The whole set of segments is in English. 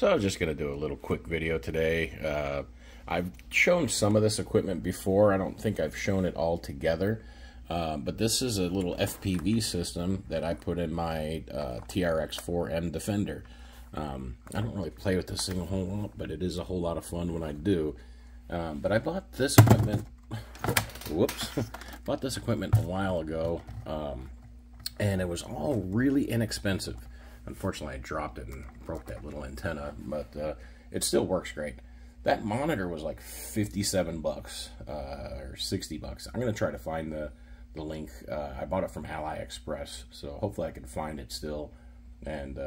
So I was just going to do a little quick video today. I've shown some of this equipment before. I don't think I've shown it all together. But this is a little FPV system that I put in my TRX4m Defender. I don't really play with this thing a whole lot, but it is a whole lot of fun when I do. But I bought this equipment, bought this equipment a while ago, and it was all really inexpensive. Unfortunately, I dropped it and broke that little antenna, but it still works great. That monitor was like 57 bucks or 60 bucks. I'm going to try to find the link. I bought it from AliExpress, so hopefully I can find it still, and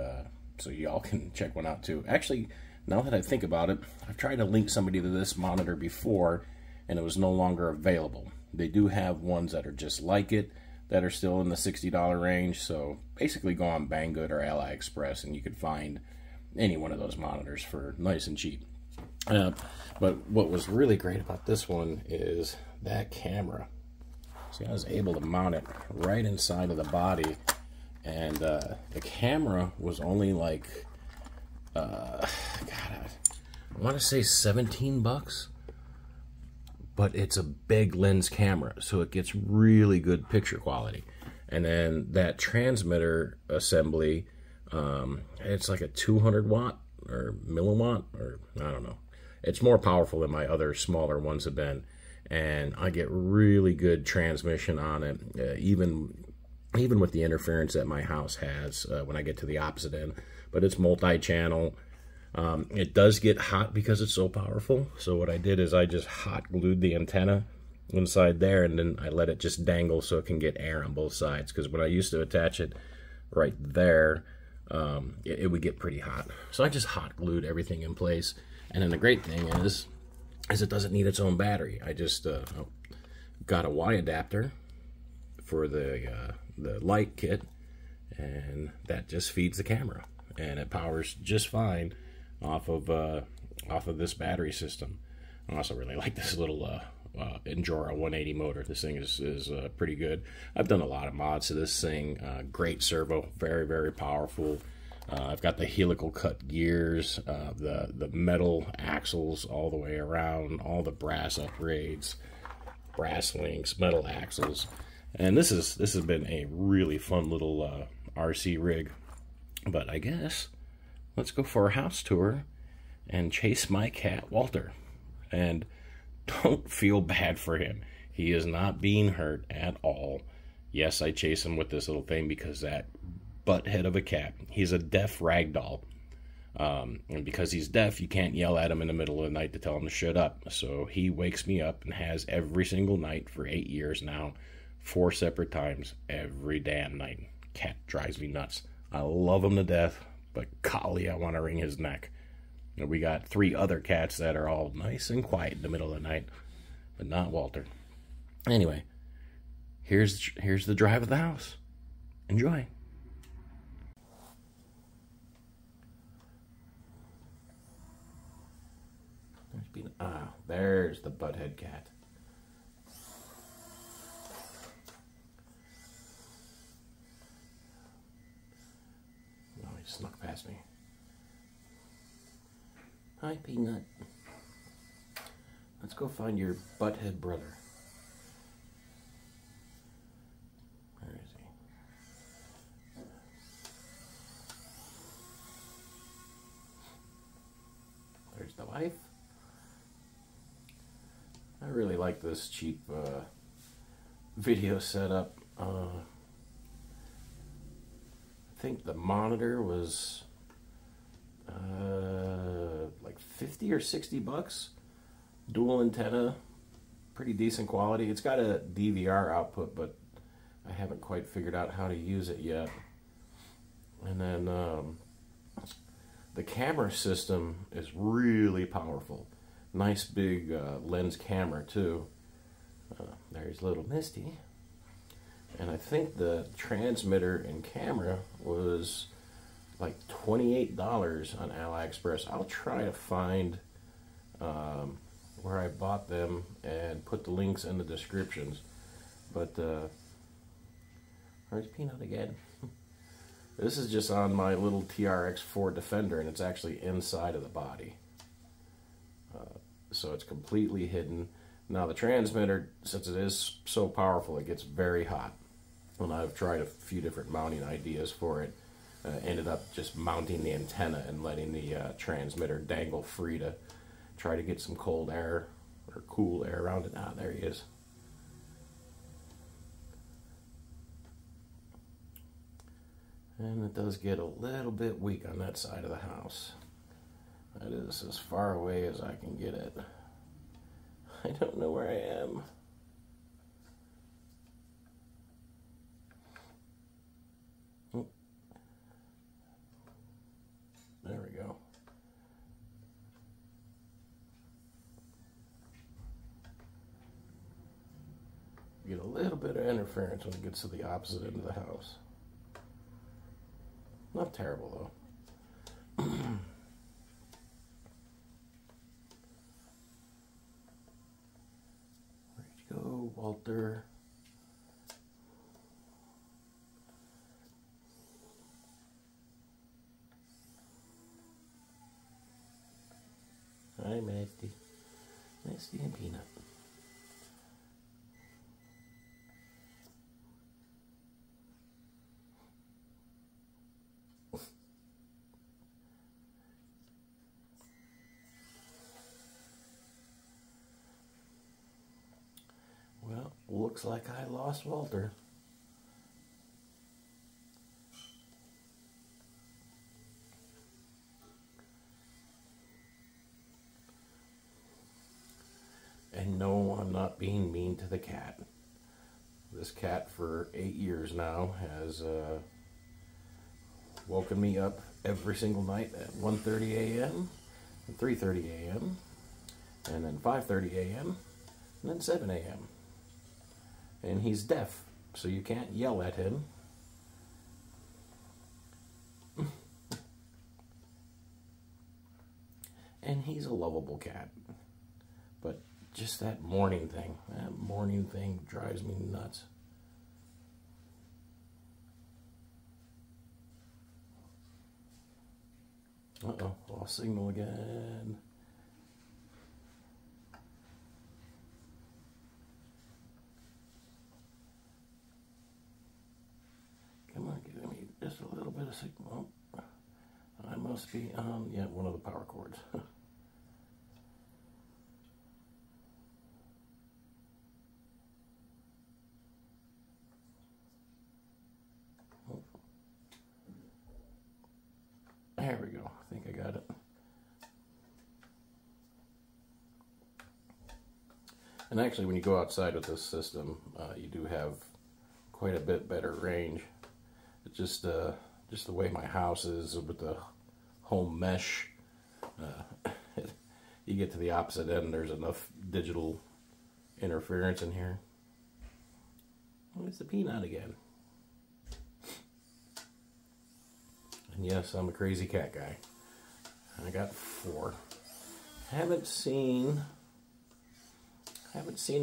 so y'all can check one out too. Actually, now that I think about it, I've tried to link somebody to this monitor before, and it was no longer available. They do have ones that are just like it, that are still in the $60 range, so basically go on Banggood or AliExpress and you can find any one of those monitors for nice and cheap. But what was really great about this one is that camera. See, I was able to mount it right inside of the body, and the camera was only like, God, I want to say 17 bucks. But it's a big lens camera, so it gets really good picture quality. And then that transmitter assembly, it's like a 200 watt or milliwatt, or I don't know. It's more powerful than my other smaller ones have been, and I get really good transmission on it, even with the interference that my house has when I get to the opposite end. But it's multi-channel. It does get hot because it's so powerful. So what I did is I just hot glued the antenna inside there, and then I let it just dangle so it can get air on both sides. Because when I used to attach it right there, it would get pretty hot. So I just hot glued everything in place. And then the great thing is it doesn't need its own battery. I just got a Y adapter for the light kit, and that just feeds the camera, and it powers just fine off of this battery system. I also really like this little Endura 180 motor. This thing is pretty good. I've done a lot of mods to this thing. Great servo, very, very powerful. I've got the helical cut gears, the metal axles all the way around, all the brass upgrades, brass links, metal axles, and this has been a really fun little RC rig. But I guess let's go for a house tour and chase my cat, Walter. And don't feel bad for him. He is not being hurt at all. Yes, I chase him with this little thing because that butthead of a cat. He's a deaf ragdoll. And because he's deaf, you can't yell at him in the middle of the night to tell him to shut up. So he wakes me up and has every single night for 8 years now. 4 separate times every damn night. Cat drives me nuts. I love him to death, but golly, I want to wring his neck. And we got 3 other cats that are all nice and quiet in the middle of the night, but not Walter. Anyway, here's the drive of the house. Enjoy. There's the butthead cat. Snuck past me. Hi, Peanut. Let's go find your butthead brother. Where is he? There's the wife. I really like this cheap video setup. I think the monitor was like 50 or 60 bucks. Dual antenna, pretty decent quality. It's got a DVR output, but I haven't quite figured out how to use it yet. And then the camera system is really powerful. Nice big lens camera too. There's little Misty. And I think the transmitter and camera was like $28 on AliExpress. I'll try to find where I bought them and put the links in the descriptions. But where's Peanut again? This is just on my little TRX4 Defender, and it's actually inside of the body. So it's completely hidden. Now the transmitter, since it is so powerful, it gets very hot. And I've tried a few different mounting ideas for it. Ended up just mounting the antenna and letting the transmitter dangle free to try to get some cold air or cool air around it. Ah, there he is. And it does get a little bit weak on that side of the house. That is as far away as I can get it. I don't know where I am. Oh. There we go. Get a little bit of interference when it gets to the opposite end of the house. Not terrible though. Go, Walter. Hi, Misty. Misty and Peanut. Well, looks like I lost Walter. And no, I'm not being mean to the cat. This cat for 8 years now has woken me up every single night at 1:30 a.m., 3:30 a.m., and then 5:30 a.m., and then 7 a.m. And he's deaf, so you can't yell at him. And he's a lovable cat. But just that morning thing drives me nuts. Uh-oh, lost signal again. Come on, give me just a little bit of signal. I must be on, yeah, one of the power cords. There we go. I think I got it. And actually, when you go outside with this system, you do have quite a bit better range. It's just the way my house is with the home mesh. You get to the opposite end, there's enough digital interference in here. Oh, it's the Peanut again. And yes, I'm a crazy cat guy. I got 4. Haven't seen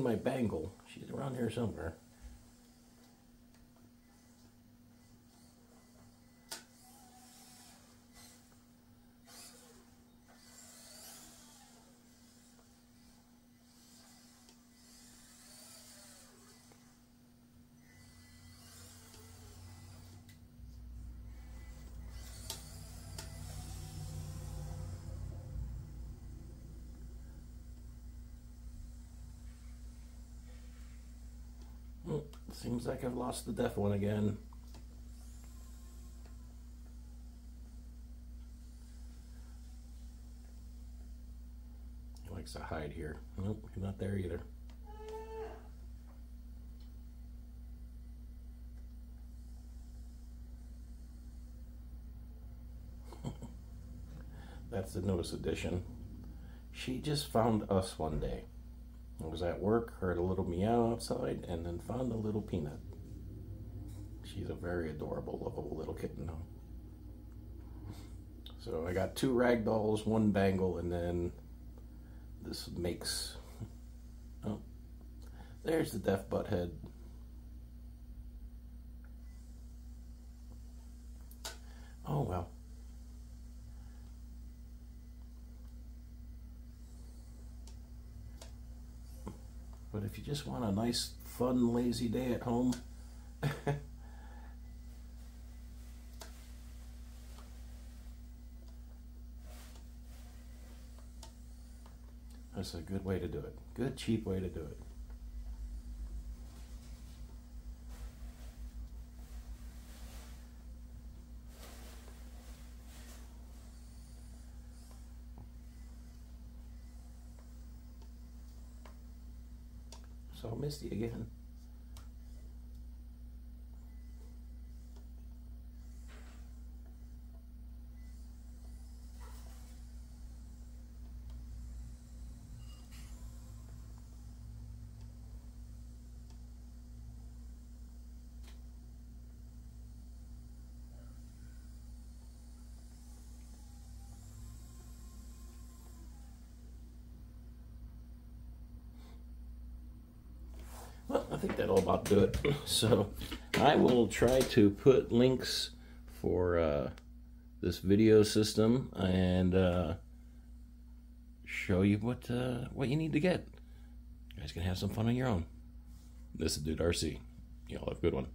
my Bengal. She's around here somewhere. Seems like I've lost the deaf one again. He likes to hide here. Nope, he's not there either. That's the newest addition. She just found us one day. I was at work, heard a little meow outside, and then found a little Peanut. She's a very adorable, lovable little kitten now. So I got 2 ragdolls, 1 Bengal, and then this makes... Oh, there's the deaf butthead. Oh well. But if you just want a nice, fun, lazy day at home, that's a good way to do it. Good, cheap way to do it. So misty again. Well, I think that'll about do it. So I will try to put links for this video system and show you what you need to get. You guys can have some fun on your own. This is Dude RC. Y'all have a good one.